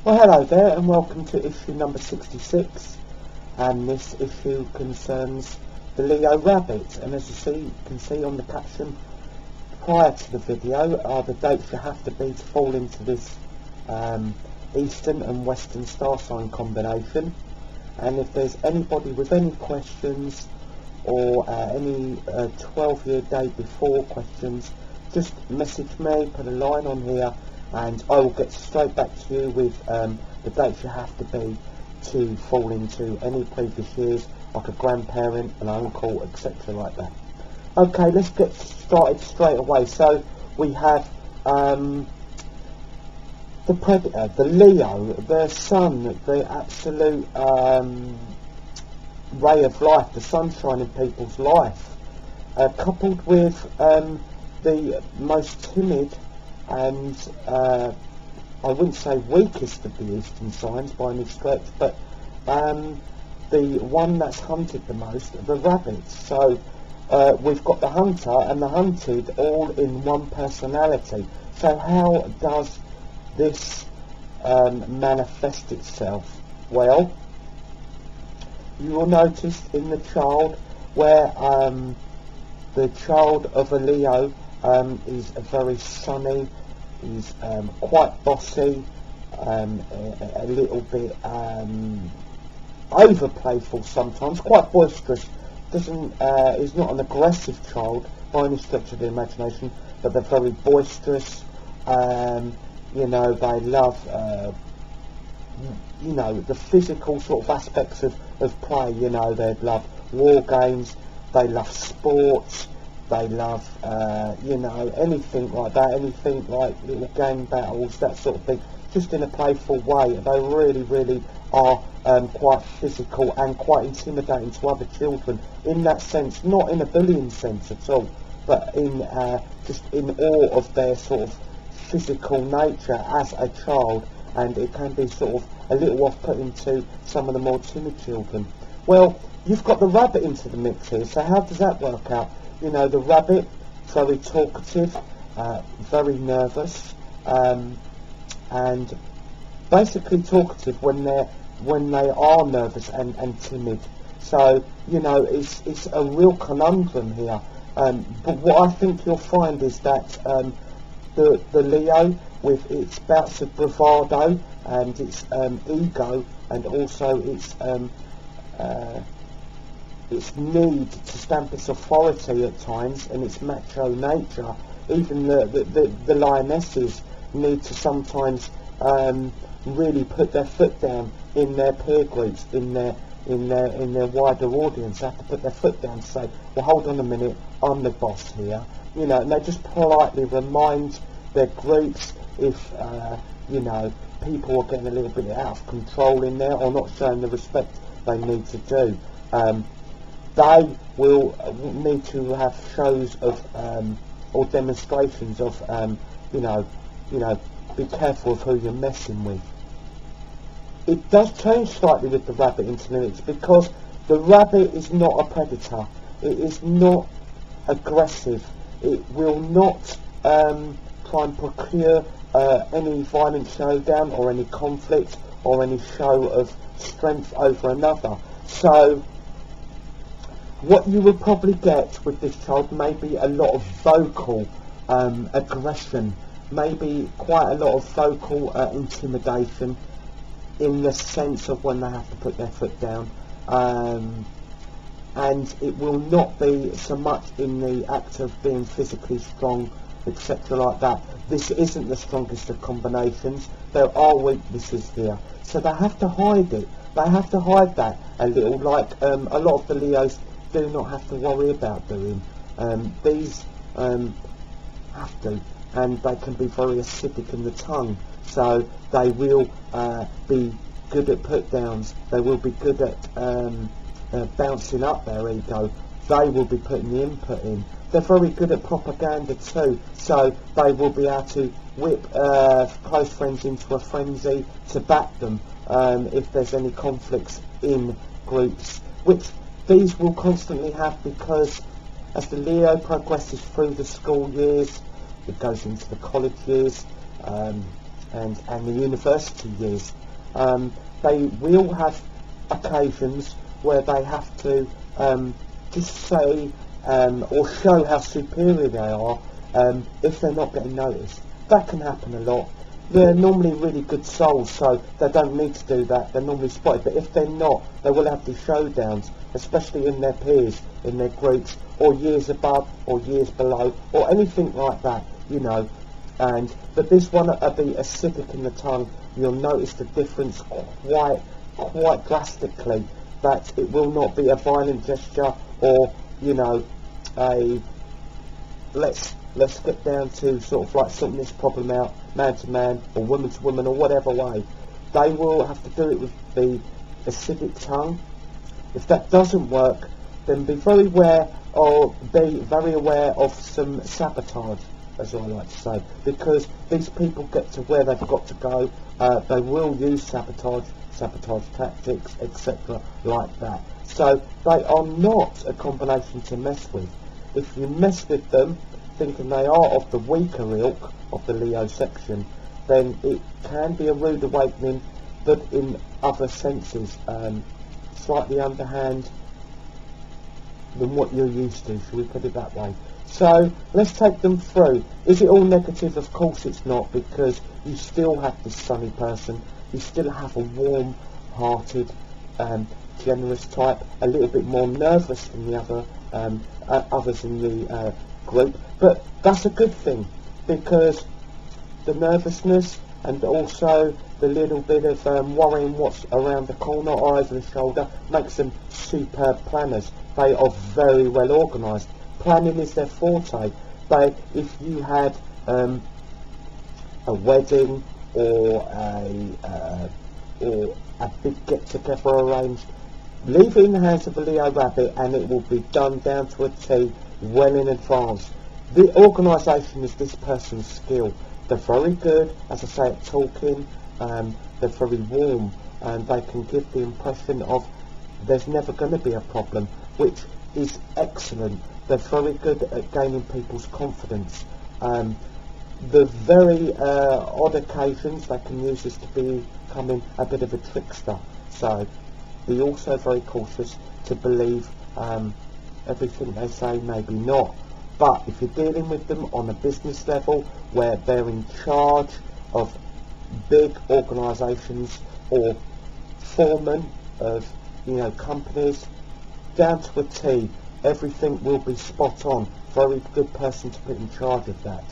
Well, hello there and welcome to issue number 66, and this issue concerns the Leo rabbit. And as you can see on the caption prior to the video are the dates you have to be to fall into this Eastern and Western star sign combination. And if there's anybody with any questions or any 12-year date before questions, just message me, put a line on here, and I will get straight back to you with the dates you have to be to fall into any previous years, like a grandparent, an uncle, etc. like that. Okay, let's get started straight away. So we have the predator, the Leo, the sun, the absolute ray of life, the sunshine in people's life, coupled with the most timid and I wouldn't say weakest of the Eastern signs by any stretch, but the one that's hunted the most, the rabbit. So we've got the hunter and the hunted all in one personality. So how does this manifest itself? Well, you will notice in the child where the child of a Leo is very sunny, he's quite bossy, a little bit over playful sometimes, quite boisterous. Is not an aggressive child by any stretch of the imagination, but they're very boisterous. You know, they love you know, the physical sort of aspects of play. You know, they love war games, they love sports, they love you know, anything like that, anything like little gang battles, that sort of thing, just in a playful way. They really are quite physical and quite intimidating to other children in that sense, not in a bullying sense at all, but in just in awe of their sort of physical nature as a child, and it can be sort of a little off-putting to some of the more timid children. Well, you've got the rabbit into the mix here, so how does that work out? You know, the rabbit, very talkative, very nervous, and basically talkative when they are nervous and timid. So, you know, it's a real conundrum here. But what I think you'll find is that the Leo, with its bouts of bravado and its ego, and also its need to stamp its authority at times and its macho nature, even the lionesses need to sometimes really put their foot down in their peer groups, in their wider audience. They have to put their foot down and say, well, hold on a minute, I'm the boss here. You know, and they just politely remind their groups if you know, people are getting a little bit out of control in there or not showing the respect they need to do. They will need to have shows of or demonstrations of you know, be careful of who you're messing with. It does change slightly with the rabbit into the mix, because the rabbit is not a predator. It is not aggressive. It will not try and procure any violent showdown or any conflict or any show of strength over another. So what you will probably get with this child may be a lot of vocal aggression, maybe quite a lot of vocal intimidation, in the sense of when they have to put their foot down, and it will not be so much in the act of being physically strong, etc. like that. This isn't the strongest of combinations. There are weaknesses here, so they have to hide it. They have to hide that a little, like a lot of the Leos do not have to worry about doing. These have to, and they can be very acidic in the tongue, so they will be good at put downs. They will be good at bouncing up their ego. They will be putting the input in. They're very good at propaganda too, so they will be able to whip close friends into a frenzy to back them if there's any conflicts in groups, which these will constantly have, because as the Leo progresses through the school years, it goes into the college years, and the university years. They will have occasions where they have to just say or show how superior they are if they're not getting noticed. That can happen a lot. They're normally really good souls, so they don't need to do that. They're normally spotted, but if they're not, they will have these showdowns, especially in their peers, in their groups, or years above, or years below, or anything like that, you know. But this one will be acidic in the tongue. You'll notice the difference quite drastically, that it will not be a violent gesture, or, you know, a let's get down to sort of like sorting this problem out, man to man, or woman to woman, or whatever way. They will have to do it with the acidic tongue. If that doesn't work, then be very aware of some sabotage, as I like to say, because these people get to where they've got to go. They will use sabotage tactics, etc., like that. So they are not a combination to mess with. If you mess with them thinking they are of the weaker ilk of the Leo section, then it can be a rude awakening, but in other senses, slightly underhand than what you're used to, shall we put it that way. So let's take them through. Is it all negative? Of course it's not, because you still have this sunny person, you still have a warm-hearted, generous type, a little bit more nervous than the others in the group, but that's a good thing, because the nervousness and also the little bit of worrying what's around the corner or over the shoulder makes them superb planners. They are very well organised. Planning is their forte. If you had a wedding or a big get-together arranged, leave it in the hands of a Leo rabbit and it will be done down to a T, well in advance. The organisation is this person's skill. They're very good, as I say, at talking. They're very warm, and they can give the impression of there's never going to be a problem, which is excellent. They're very good at gaining people's confidence. The very odd occasions they can use this to becoming a bit of a trickster. So be also very cautious to believe everything they say, maybe not. But if you're dealing with them on a business level where they're in charge of big organisations or foremen of, you know, companies, down to a T, everything will be spot on. Very good person to put in charge of that.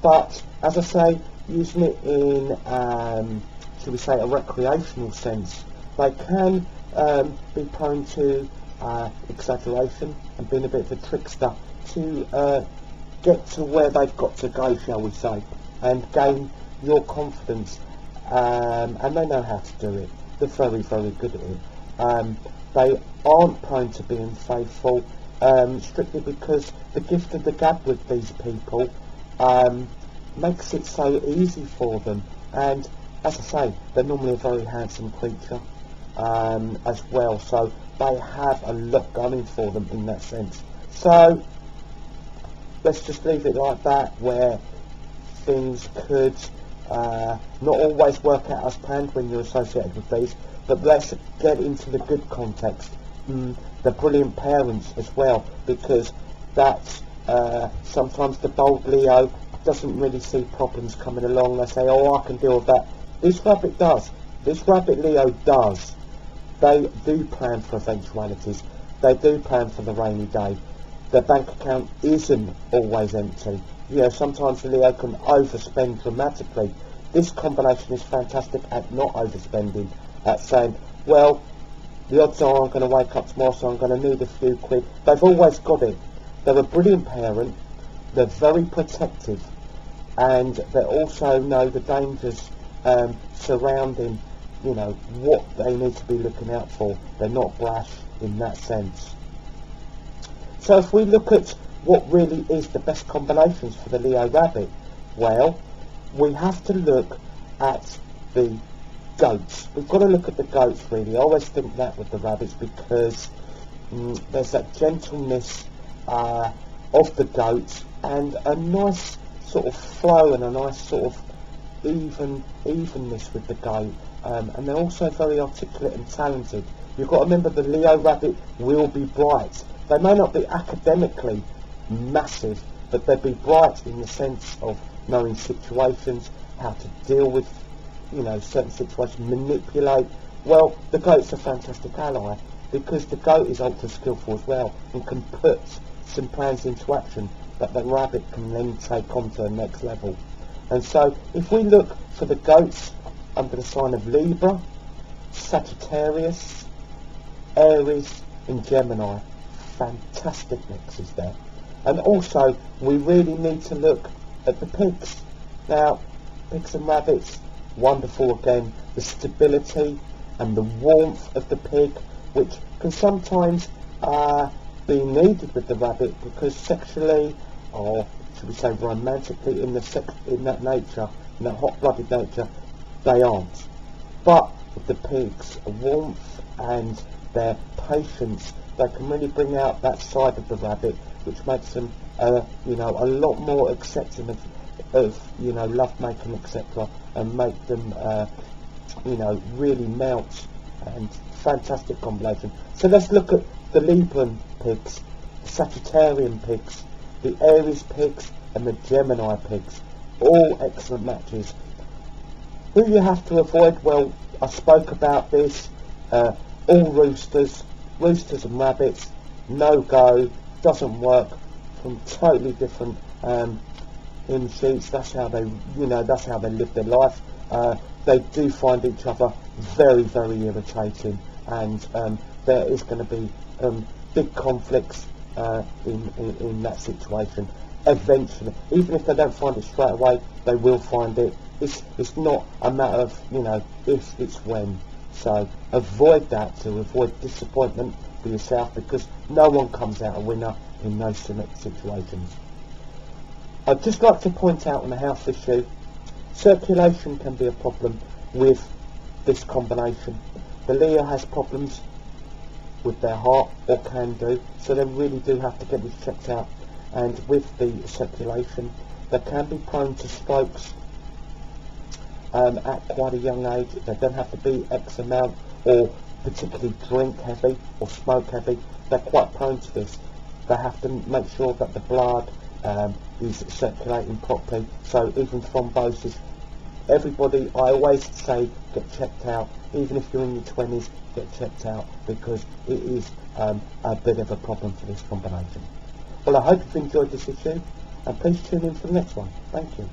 But as I say, using it in, shall we say, a recreational sense, they can be prone to exaggeration and being a bit of a trickster to get to where they've got to go, shall we say, and gain your confidence. And they know how to do it. They're very, very good at it. They aren't prone to being faithful, strictly because the gift of the gab with these people makes it so easy for them. And as I say, they're normally a very handsome creature as well, so they have a lot going for them in that sense. So let's just leave it like that, where things could not always work out as planned when you're associated with these, but let's get into the good context. The brilliant parents as well, because that's sometimes the bold Leo doesn't really see problems coming along. They say, oh, I can deal with that. This rabbit does. This rabbit Leo does. They do plan for eventualities. They do plan for the rainy day. Their bank account isn't always empty. You know, sometimes the Leo can overspend dramatically. This combination is fantastic at not overspending, at saying, well, the odds are I'm going to wake up tomorrow, so I'm going to need a few quid. They've always got it. They're a brilliant parent. They're very protective, and they also know the dangers surrounding, you know, what they need to be looking out for. They're not brash in that sense. So if we look at what really is the best combinations for the Leo rabbit, well, we have to look at the goats. We've got to look at the goats, really. I always think that with the rabbits, because there's that gentleness of the goats and a nice sort of flow and a nice sort of evenness with the goat, and they're also very articulate and talented. You've got to remember the Leo rabbit will be bright. They may not be academically massive, but they'll be bright in the sense of knowing situations, how to deal with, certain situations, manipulate. Well, the goat's a fantastic ally because the goat is ultra skillful as well and can put some plans into action that the rabbit can then take on to the next level. And so if we look for the goats under the sign of Libra, Sagittarius, Aries and Gemini, fantastic mixes there. And also we really need to look at the pigs. Now, pigs and rabbits, wonderful again, the stability and the warmth of the pig, which can sometimes be needed with the rabbit because sexually, or should we say romantically, in that nature, in that hot-blooded nature, they aren't. But with the pigs, warmth and their patience, they can really bring out that side of the rabbit, which makes them, a lot more accepting of love making, etc., and make them, really melt. And fantastic combination. So let's look at the Libran pigs, the Sagittarian pigs, the Aries pigs, and the Gemini pigs. All excellent matches. Who you have to avoid? Well, I spoke about this. All roosters and rabbits, no go, doesn't work, from totally different hymn sheets. That's how they, that's how they live their life. They do find each other very, very irritating, and there is going to be big conflicts in that situation. Eventually, even if they don't find it straight away, they will find it. It's not a matter of if, it's when. So avoid that to avoid disappointment for yourself, because no one comes out a winner in those situations. I'd just like to point out on a health issue, circulation can be a problem with this combination. The Leo has problems with their heart, or can do, so they really do have to get this checked out. And with the circulation, they can be prone to strokes at quite a young age. They don't have to be X amount or particularly drink heavy or smoke heavy. They're quite prone to this. They have to make sure that the blood is circulating properly. So even thrombosis, everybody, I always say, get checked out. Even if you're in your 20s, get checked out, because it is a bit of a problem for this combination. Well, I hope you've enjoyed this issue, and please tune in for the next one. Thank you.